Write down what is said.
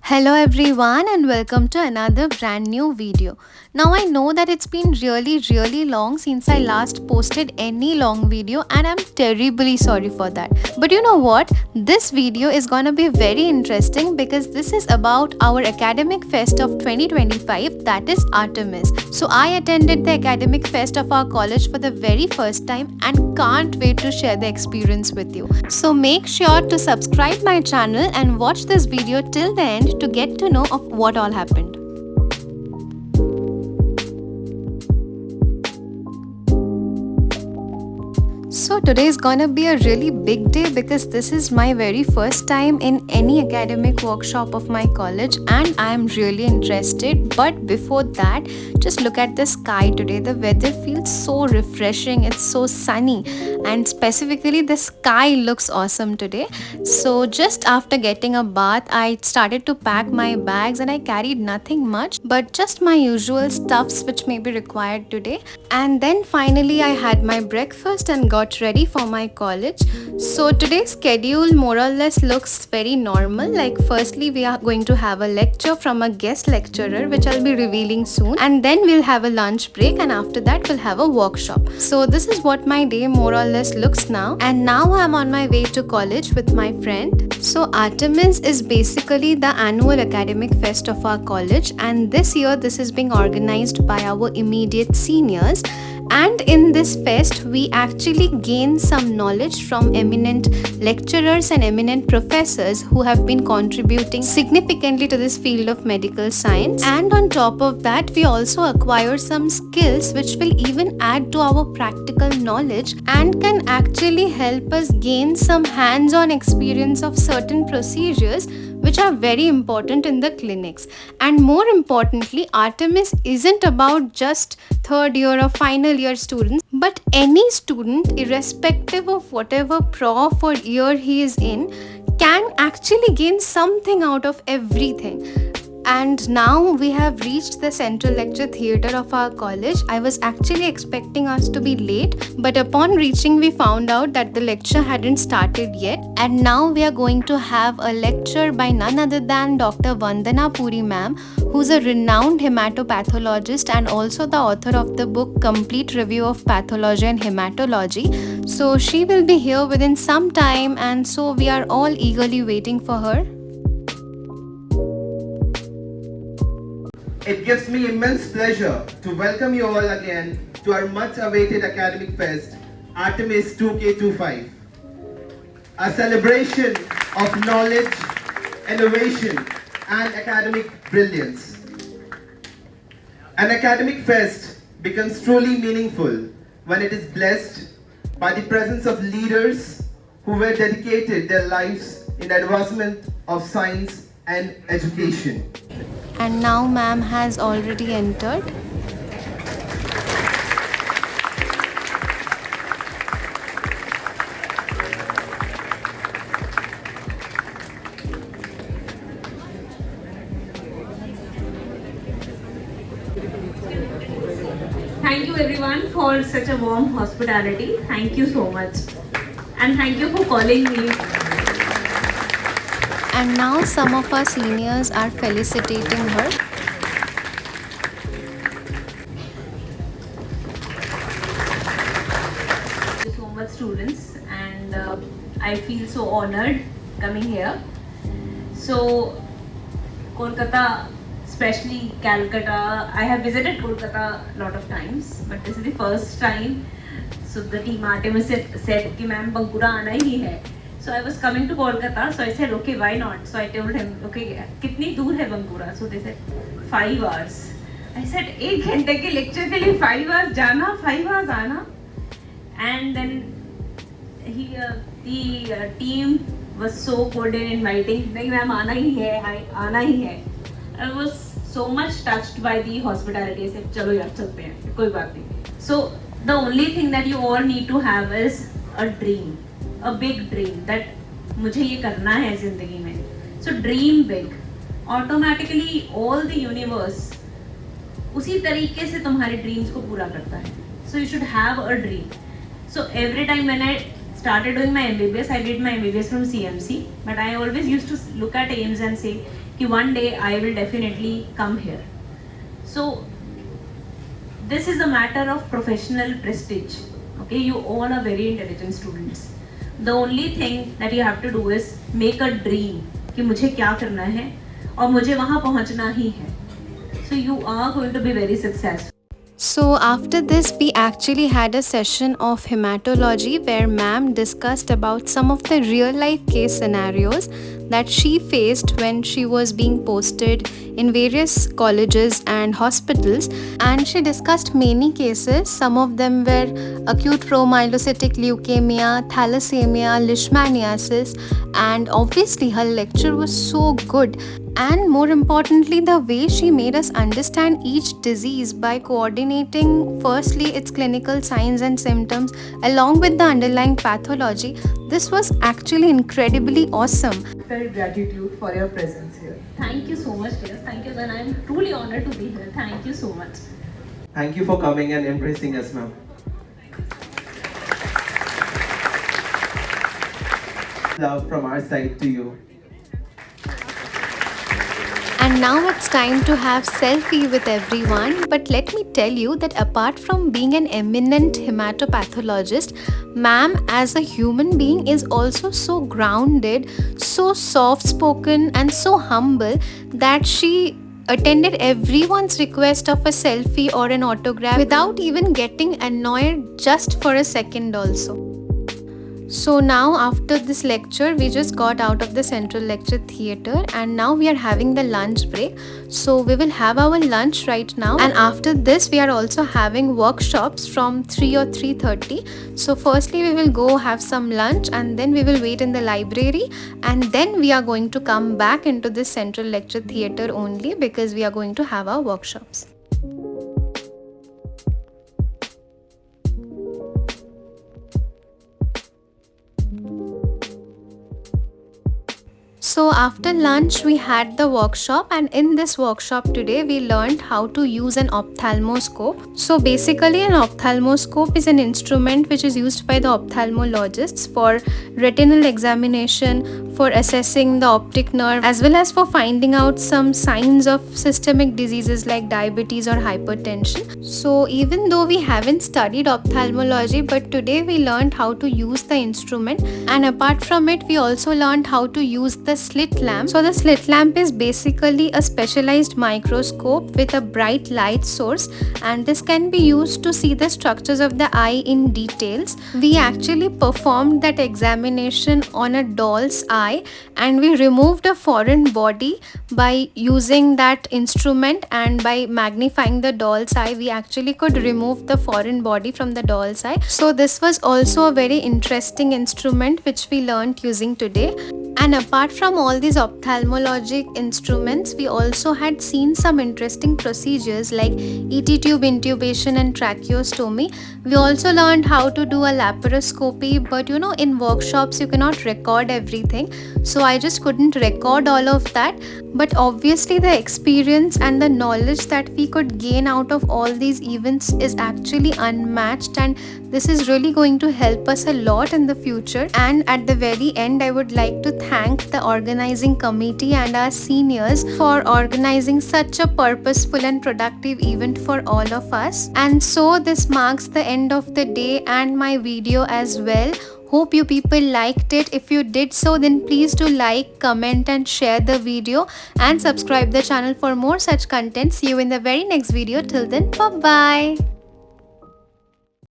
Hello everyone and welcome to another brand new video. Now I know that it's been really long since I last posted any long video and I'm terribly sorry for that. But you know what? This video is gonna be very interesting because this is about our academic fest of 2025, that is Artemis. So I attended the academic fest of our college for the very first time and can't wait to share the experience with you. So make sure to subscribe my channel and watch this video till the end to get to know of what all happened. So today is gonna be a really big day because this is my very first time in any academic workshop of my college and I am really interested. But before that, just look at the sky today. The weather feels so refreshing, it's so sunny, and specifically the sky looks awesome today. So just after getting a bath, I started to pack my bags and I carried nothing much but just my usual stuffs which may be required today. And then finally I had my breakfast and got ready for my college. So today's schedule more or less looks very normal. Like firstly we are going to have a lecture from a guest lecturer which I'll be revealing soon, and then we'll have a lunch break, and after that we'll have a workshop. So this is what my day more or less looks now, and now I'm on my way to college with my friend. So Artemis is basically the annual academic fest of our college, and this year this is being organized by our immediate seniors. And in this fest, we actually gain some knowledge from eminent lecturers and eminent professors who have been contributing significantly to this field of medical science. And on top of that, we also acquire some skills which will even add to our practical knowledge and can actually help us gain some hands-on experience of certain procedures which are very important in the clinics. And more importantly, Artemis isn't about just third year or final year students, but any student, irrespective of whatever prof or year he is in, can actually gain something out of everything. And now we have reached the central lecture theatre of our college. I was actually expecting us to be late, but upon reaching we found out that the lecture hadn't started yet. And now we are going to have a lecture by none other than Dr. Vandana Puri ma'am, who's a renowned hematopathologist and also the author of the book Complete Review of Pathology and Hematology. So she will be here within some time, and so we are all eagerly waiting for her. It gives me immense pleasure to welcome you all again to our much awaited academic fest, Artemis 2K25. A celebration of knowledge, innovation, and academic brilliance. An academic fest becomes truly meaningful when it is blessed by the presence of leaders who were dedicated their lives in advancement of science and education. And now ma'am has already entered. Thank you everyone for such a warm hospitality. Thank you so much. And thank you for calling me. And now some of our seniors are felicitating her. Thank you so much students, and I feel so honored coming here. So Kolkata, especially Calcutta, I have visited Kolkata a lot of times, but this is the first time. So the team Artemis said कि ma'am Bankura आना ही है. So I was coming to Kolkata, so I said, okay, why not? So I told him, okay, कितनी दूर है Bankura? So they said, 5 hours. I said, 1 घंटे के lecture के लिए 5 hours जाना, 5 hours आना. And then the team was so good in inviting. नहीं मैम आना ही है, आना ही है. I was so much touched by the hospitality. I said, चलो यार चलते हैं, कोई बात नहीं. So the only thing that you all need to have is a dream. A big dream that मुझे ये करना है जिंदगी में. So dream big. Automatically all the universe उसी तरीके से तुम्हारे dreams को पूरा करता है. So you should have a dream. So every time when I started doing my MBBS, I did my MBBS from CMC, but I always used to look at aims and say कि one day I will definitely come here. So this is a matter of professional prestige. Okay, you all are very intelligent students. The only thing that you have to do is make a dream कि मुझे क्या करना है और मुझे वहाँ पहुँचना ही है. So you are going to be very successful. So after this, we actually had a session of hematology where ma'am discussed about some of the real life case scenarios that she faced when she was being posted in various colleges and hospitals, and she discussed many cases. Some of them were acute promyelocytic leukemia, thalassemia, leishmaniasis, and obviously her lecture was so good. And more importantly, the way she made us understand each disease by coordinating firstly its clinical signs and symptoms along with the underlying pathology, this was actually incredibly awesome. Felt gratitude for your presence here. Thank you so much, dear. Thank you, and I am truly honored to be here. Thank you so much. Thank you for coming and embracing us, ma'am. Love from our side to you. And now it's time to have selfie with everyone. But let me tell you that apart from being an eminent hematopathologist, ma'am as a human being is also so grounded, so soft spoken and so humble that she attended everyone's request of a selfie or an autograph without even getting annoyed just for a second also. So now after this lecture, we just got out of the central lecture theatre and now we are having the lunch break. So we will have our lunch right now, and after this we are also having workshops from 3 or 3:30. So firstly we will go have some lunch and then we will wait in the library, and then we are going to come back into this central lecture theatre only because we are going to have our workshops. So after lunch we had the workshop, and in this workshop today we learned how to use an ophthalmoscope. So basically an ophthalmoscope is an instrument which is used by the ophthalmologists for retinal examination, for assessing the optic nerve, as well as for finding out some signs of systemic diseases like diabetes or hypertension. So even though we haven't studied ophthalmology, but today we learned how to use the instrument, and apart from it we also learned how to use the slit lamp. So the slit lamp is basically a specialized microscope with a bright light source, and this can be used to see the structures of the eye in details. We actually performed that examination on a doll's eye, and we removed a foreign body by using that instrument, and by magnifying the doll's eye we actually could remove the foreign body from the doll's eye. So this was also a very interesting instrument which we learned using today. And apart from all these ophthalmologic instruments, we also had seen some interesting procedures like ET tube intubation and tracheostomy. We also learned how to do a laparoscopy, but in workshops you cannot record everything, so I just couldn't record all of that. But obviously the experience and the knowledge that we could gain out of all these events is actually unmatched, and this is really going to help us a lot in the future. And at the very end, I would like to thank the organizing committee and our seniors for organizing such a purposeful and productive event for all of us. And so this marks the end of the day and my video as well. Hope you people liked it. If you did so, then please do like, comment and share the video, and subscribe the channel for more such content. See you in the very next video. Till then, bye bye.